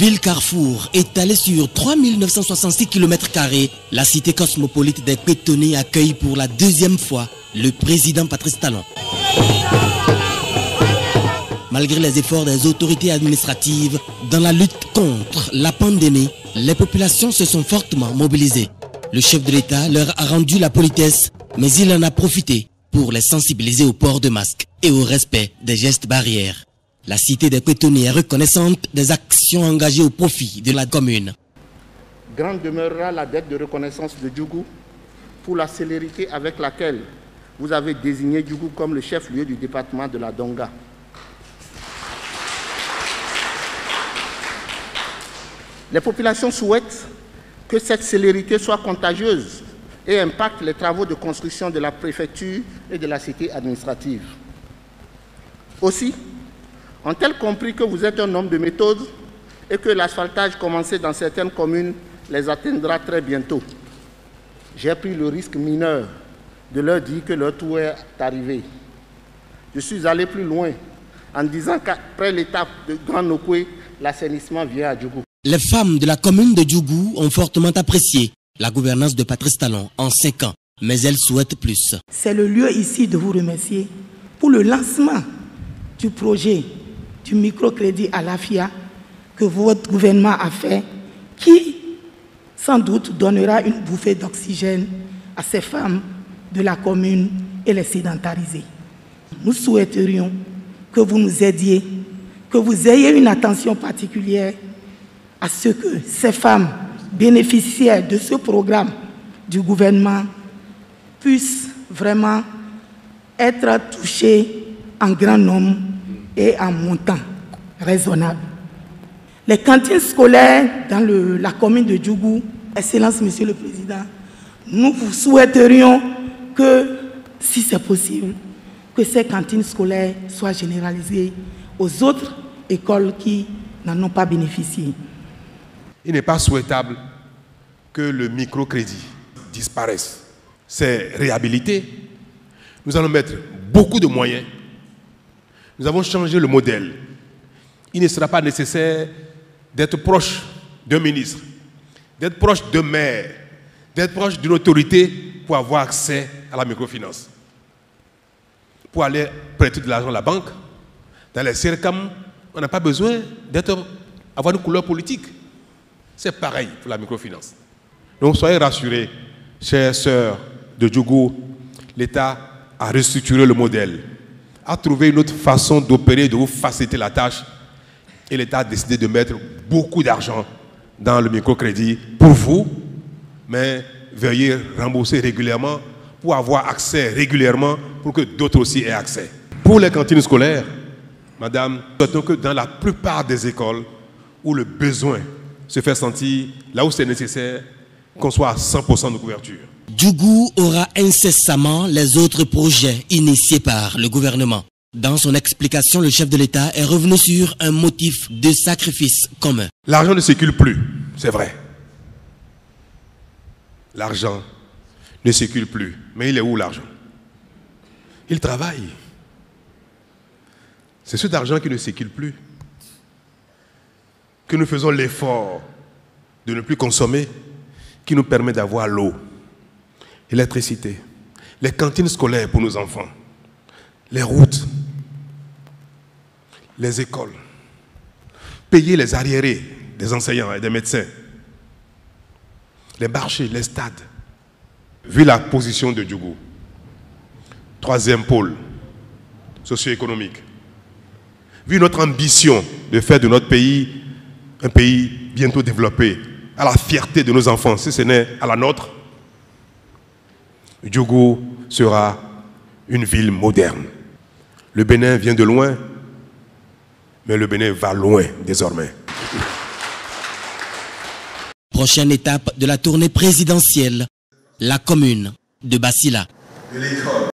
Ville carrefour, étalée sur 3966 km², la cité cosmopolite des Pétonniers accueille pour la deuxième fois le président Patrice Talon. Malgré les efforts des autorités administratives dans la lutte contre la pandémie, les populations se sont fortement mobilisées. Le chef de l'État leur a rendu la politesse, mais il en a profité pour les sensibiliser au port de masque et au respect des gestes barrières. La cité des Pétonniers est reconnaissante des actions engagées au profit de la commune. Grande demeurera la dette de reconnaissance de Djougou pour la célérité avec laquelle vous avez désigné Djougou comme le chef-lieu du département de la Donga. Les populations souhaitent que cette célérité soit contagieuse et impacte les travaux de construction de la préfecture et de la cité administrative. Aussi, ont-elles compris que vous êtes un homme de méthode et que l'asphaltage commencé dans certaines communes les atteindra très bientôt. J'ai pris le risque mineur de leur dire que leur tour est arrivé. Je suis allé plus loin en disant qu'après l'étape de Grand Nokoué, l'assainissement vient à Djougou. Les femmes de la commune de Djougou ont fortement apprécié la gouvernance de Patrice Talon en 5 ans, mais elles souhaitent plus. C'est le lieu ici de vous remercier pour le lancement du projet du microcrédit à l'AFIA que votre gouvernement a fait, qui sans doute donnera une bouffée d'oxygène à ces femmes de la commune et les sédentariser. Nous souhaiterions que vous nous aidiez, que vous ayez une attention particulière à ce que ces femmes bénéficiaires de ce programme du gouvernement puissent vraiment être touchées en grand nombre et en montant raisonnable. Les cantines scolaires dans la commune de Djougou, Excellence Monsieur le Président, nous vous souhaiterions que, si c'est possible, que ces cantines scolaires soient généralisées aux autres écoles qui n'en ont pas bénéficié. Il n'est pas souhaitable que le microcrédit disparaisse. C'est réhabilité. Nous allons mettre beaucoup de moyens. Nous avons changé le modèle. Il ne sera pas nécessaire d'être proche d'un ministre, d'être proche d'un maire, d'être proche d'une autorité pour avoir accès à la microfinance. Pour aller prêter de l'argent à la banque, dans les CERCAM, on n'a pas besoin d'avoir une couleur politique. C'est pareil pour la microfinance. Donc soyez rassurés, chères sœurs de Djougou, l'État a restructuré le modèle, a trouvé une autre façon d'opérer, de vous faciliter la tâche, et l'État a décidé de mettre beaucoup d'argent dans le microcrédit pour vous, mais veuillez rembourser régulièrement pour avoir accès régulièrement pour que d'autres aussi aient accès. Pour les cantines scolaires, madame, nous souhaitons que dans la plupart des écoles où le besoin se fait sentir, là où c'est nécessaire, qu'on soit à 100% de couverture. Djougou aura incessamment les autres projets initiés par le gouvernement. Dans son explication, le chef de l'État est revenu sur un motif de sacrifice commun. L'argent ne circule plus, c'est vrai. L'argent ne circule plus. Mais il est où l'argent? Il travaille. C'est cet argent qui ne circule plus que nous faisons l'effort de ne plus consommer, qui nous permet d'avoir l'eau, l'électricité, les cantines scolaires pour nos enfants, les routes, les écoles, payer les arriérés des enseignants et des médecins, les marchés, les stades. Vu la position de Djougou, 3e pôle socio-économique, vu notre ambition de faire de notre pays un pays bientôt développé, à la fierté de nos enfants, si ce n'est à la nôtre, Djougou sera une ville moderne. Le Bénin vient de loin, mais le Bénin va loin désormais. Prochaine étape de la tournée présidentielle, la commune de Bassila.